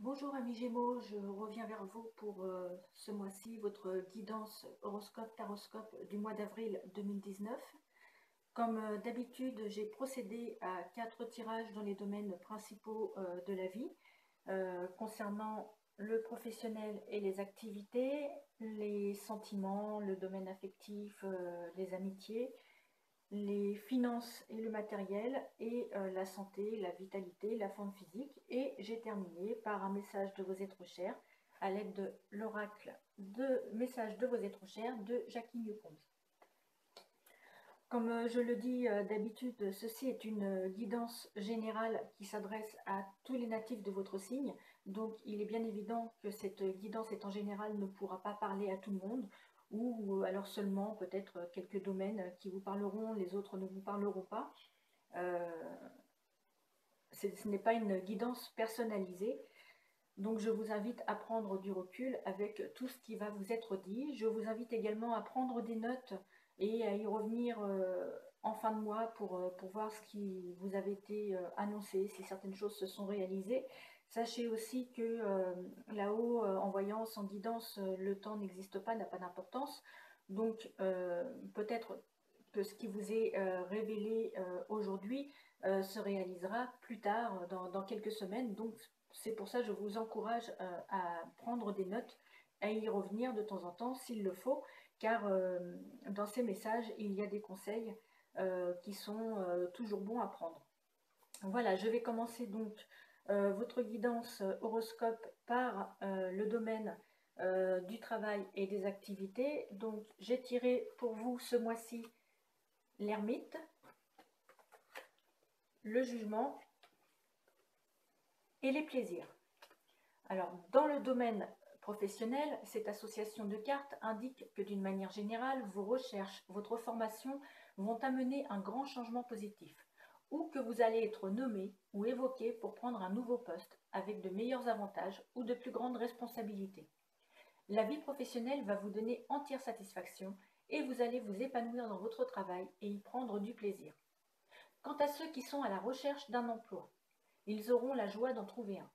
Bonjour amis Gémeaux, je reviens vers vous pour ce mois-ci, votre guidance horoscope taroscope du mois d'avril 2019. Comme d'habitude, j'ai procédé à 4 tirages dans les domaines principaux de la vie, concernant le professionnel et les activités, les sentiments, le domaine affectif, les amitiés, les finances et le matériel, et la santé, la vitalité, la forme physique. Et j'ai terminé par un message de vos êtres chers à l'aide de l'oracle de message de vos êtres chers de Jackie Newcomb. Comme je le dis d'habitude, ceci est une guidance générale qui s'adresse à tous les natifs de votre signe. Donc il est bien évident que cette guidance étant générale ne pourra pas parler à tout le monde, ou alors seulement peut-être quelques domaines qui vous parleront, les autres ne vous parleront pas. Ce n'est pas une guidance personnalisée. Donc je vous invite à prendre du recul avec tout ce qui va vous être dit. Je vous invite également à prendre des notes et à y revenir en fin de mois pour voir ce qui vous avait été annoncé, si certaines choses se sont réalisées. Sachez aussi que là-haut, en voyance, en guidance, le temps n'existe pas, n'a pas d'importance. Donc peut-être que ce qui vous est révélé aujourd'hui se réalisera plus tard, dans quelques semaines. Donc c'est pour ça que je vous encourage à prendre des notes, à y revenir de temps en temps s'il le faut, car dans ces messages, il y a des conseils qui sont toujours bons à prendre. Voilà, je vais commencer donc votre guidance horoscope par le domaine du travail et des activités. Donc j'ai tiré pour vous ce mois-ci l'ermite, le jugement et les plaisirs. Alors, dans le domaine professionnel, cette association de cartes indique que d'une manière générale, vos recherches, votre formation vont amener un grand changement positif, ou que vous allez être nommé ou évoqué pour prendre un nouveau poste avec de meilleurs avantages ou de plus grandes responsabilités. La vie professionnelle va vous donner entière satisfaction et vous allez vous épanouir dans votre travail et y prendre du plaisir. Quant à ceux qui sont à la recherche d'un emploi, ils auront la joie d'en trouver un.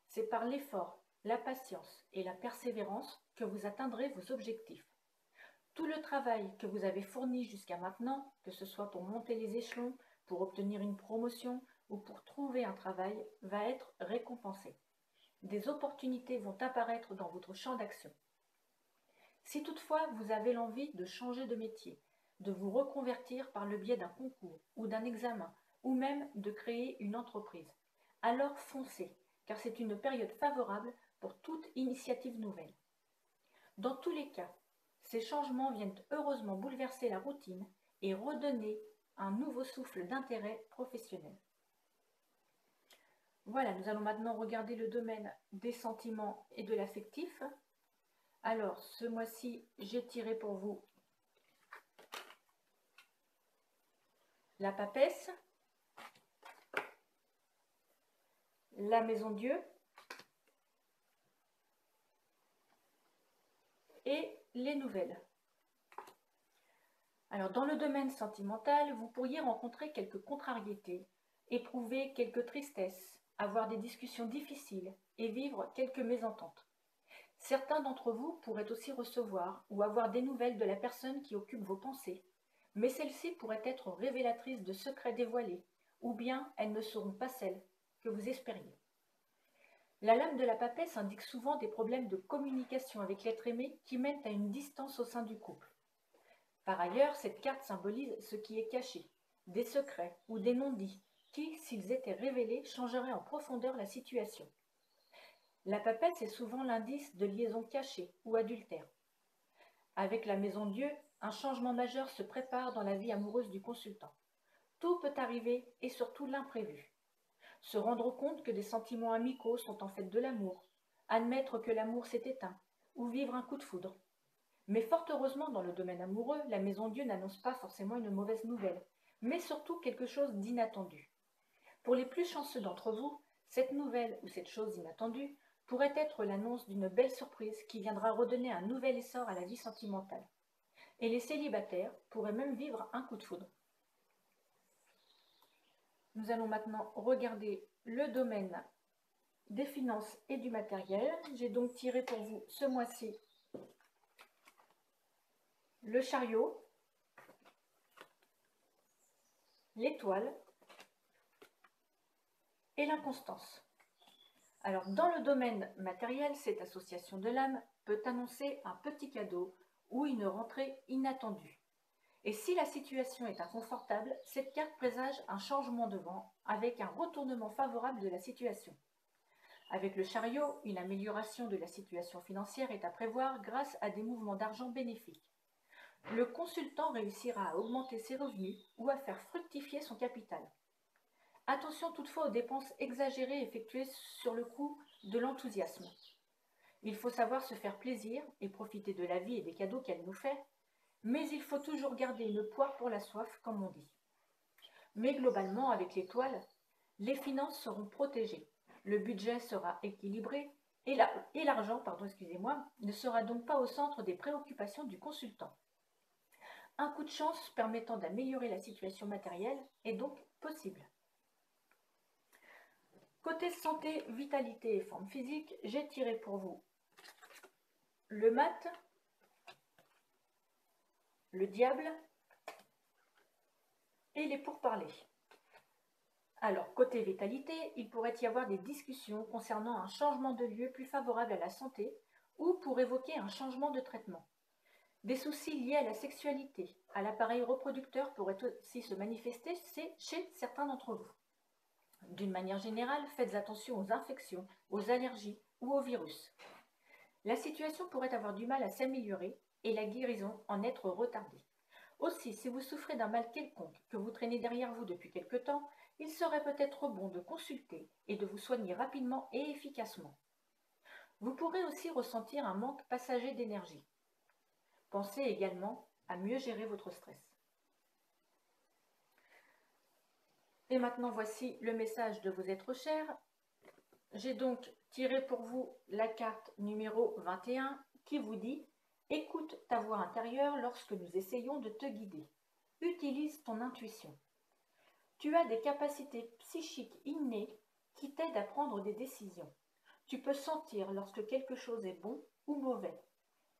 C'est par l'effort, la patience et la persévérance que vous atteindrez vos objectifs. Tout le travail que vous avez fourni jusqu'à maintenant, que ce soit pour monter les échelons, pour obtenir une promotion ou pour trouver un travail, va être récompensé. Des opportunités vont apparaître dans votre champ d'action. Si toutefois vous avez l'envie de changer de métier, de vous reconvertir par le biais d'un concours ou d'un examen, ou même de créer une entreprise, alors foncez, car c'est une période favorable pour toute initiative nouvelle. Dans tous les cas, ces changements viennent heureusement bouleverser la routine et redonner un nouveau souffle d'intérêt professionnel. Voilà, nous allons maintenant regarder le domaine des sentiments et de l'affectif. Alors, ce mois-ci, j'ai tiré pour vous la papesse, la maison Dieu et les nouvelles. Alors, dans le domaine sentimental, vous pourriez rencontrer quelques contrariétés, éprouver quelques tristesses, avoir des discussions difficiles et vivre quelques mésententes. Certains d'entre vous pourraient aussi recevoir ou avoir des nouvelles de la personne qui occupe vos pensées, mais celles-ci pourraient être révélatrices de secrets dévoilés, ou bien elles ne seront pas celles que vous espériez. La lame de la papesse indique souvent des problèmes de communication avec l'être aimé qui mènent à une distance au sein du couple. Par ailleurs, cette carte symbolise ce qui est caché, des secrets ou des non-dits qui, s'ils étaient révélés, changeraient en profondeur la situation. La papesse est souvent l'indice de liaison cachée ou adultère. Avec la maison Dieu, un changement majeur se prépare dans la vie amoureuse du consultant. Tout peut arriver et surtout l'imprévu. Se rendre compte que des sentiments amicaux sont en fait de l'amour, admettre que l'amour s'est éteint, ou vivre un coup de foudre. Mais fort heureusement, dans le domaine amoureux, la maison Dieu n'annonce pas forcément une mauvaise nouvelle, mais surtout quelque chose d'inattendu. Pour les plus chanceux d'entre vous, cette nouvelle ou cette chose inattendue pourrait être l'annonce d'une belle surprise qui viendra redonner un nouvel essor à la vie sentimentale. Et les célibataires pourraient même vivre un coup de foudre. Nous allons maintenant regarder le domaine des finances et du matériel. J'ai donc tiré pour vous ce mois-ci le chariot, l'étoile et l'inconstance. Alors, dans le domaine matériel, cette association de l'âme peut annoncer un petit cadeau ou une rentrée inattendue. Et si la situation est inconfortable, cette carte présage un changement de vent avec un retournement favorable de la situation. Avec le chariot, une amélioration de la situation financière est à prévoir grâce à des mouvements d'argent bénéfiques. Le consultant réussira à augmenter ses revenus ou à faire fructifier son capital. Attention toutefois aux dépenses exagérées effectuées sur le coup de l'enthousiasme. Il faut savoir se faire plaisir et profiter de la vie et des cadeaux qu'elle nous fait, mais il faut toujours garder une poire pour la soif, comme on dit. Mais globalement, avec l'étoile, les finances seront protégées, le budget sera équilibré et l'argent, ne sera donc pas au centre des préoccupations du consultant. Un coup de chance permettant d'améliorer la situation matérielle est donc possible. Côté santé, vitalité et forme physique, j'ai tiré pour vous le mat, le diable et les pourparlers. Alors, côté vitalité, il pourrait y avoir des discussions concernant un changement de lieu plus favorable à la santé ou pour évoquer un changement de traitement. Des soucis liés à la sexualité, à l'appareil reproducteur pourraient aussi se manifester chez certains d'entre vous. D'une manière générale, faites attention aux infections, aux allergies ou aux virus. La situation pourrait avoir du mal à s'améliorer et la guérison en être retardée. Aussi, si vous souffrez d'un mal quelconque que vous traînez derrière vous depuis quelque temps, il serait peut-être bon de consulter et de vous soigner rapidement et efficacement. Vous pourrez aussi ressentir un manque passager d'énergie. Pensez également à mieux gérer votre stress. Et maintenant, voici le message de vos êtres chers. J'ai donc tiré pour vous la carte numéro 21 qui vous dit « Écoute ta voix intérieure lorsque nous essayons de te guider. Utilise ton intuition. Tu as des capacités psychiques innées qui t'aident à prendre des décisions. Tu peux sentir lorsque quelque chose est bon ou mauvais.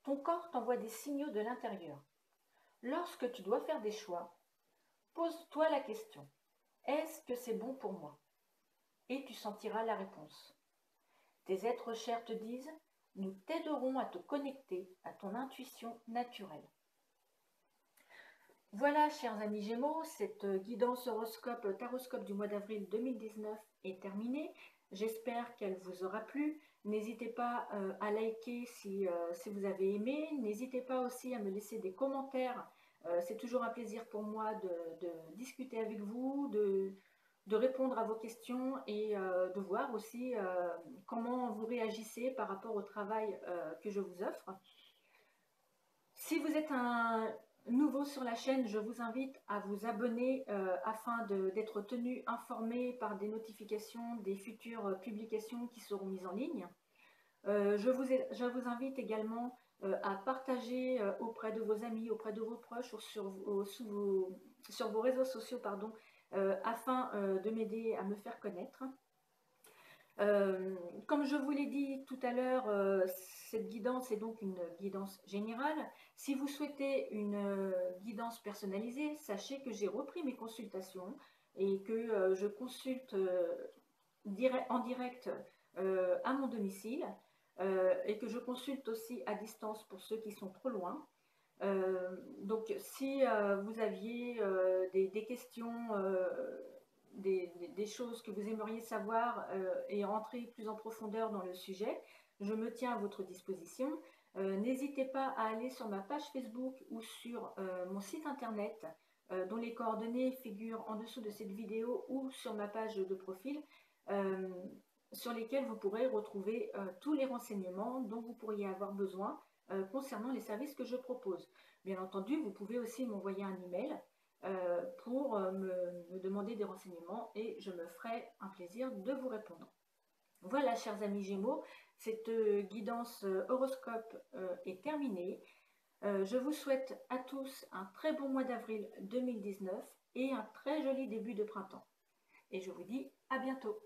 Ton corps t'envoie des signaux de l'intérieur. Lorsque tu dois faire des choix, pose-toi la question. Est-ce que c'est bon pour moi? Et tu sentiras la réponse. Tes êtres chers te disent, nous t'aiderons à te connecter à ton intuition naturelle. Voilà, chers amis Gémeaux, cette guidance horoscope, taroscope du mois d'avril 2019 est terminée. J'espère qu'elle vous aura plu. N'hésitez pas à liker si vous avez aimé. N'hésitez pas aussi à me laisser des commentaires. C'est toujours un plaisir pour moi de discuter avec vous, de répondre à vos questions et de voir aussi comment vous réagissez par rapport au travail que je vous offre. Si vous êtes un nouveau sur la chaîne, je vous invite à vous abonner afin d'être tenu informé par des notifications des futures publications qui seront mises en ligne. Je vous invite également à partager auprès de vos amis, auprès de vos proches, sur vos réseaux sociaux, afin de m'aider à me faire connaître. Comme je vous l'ai dit tout à l'heure, cette guidance est donc une guidance générale. Si vous souhaitez une guidance personnalisée, sachez que j'ai repris mes consultations et que je consulte en direct à mon domicile et que je consulte aussi à distance pour ceux qui sont trop loin. Donc si vous aviez des questions, des choses que vous aimeriez savoir et rentrer plus en profondeur dans le sujet, je me tiens à votre disposition. N'hésitez pas à aller sur ma page Facebook ou sur mon site internet dont les coordonnées figurent en dessous de cette vidéo ou sur ma page de profil sur lesquelles vous pourrez retrouver tous les renseignements dont vous pourriez avoir besoin concernant les services que je propose. Bien entendu, vous pouvez aussi m'envoyer un email pour me demander des renseignements et je me ferai un plaisir de vous répondre. Voilà, chers amis Gémeaux, cette guidance horoscope est terminée. Je vous souhaite à tous un très bon mois d'avril 2019 et un très joli début de printemps. Et je vous dis à bientôt.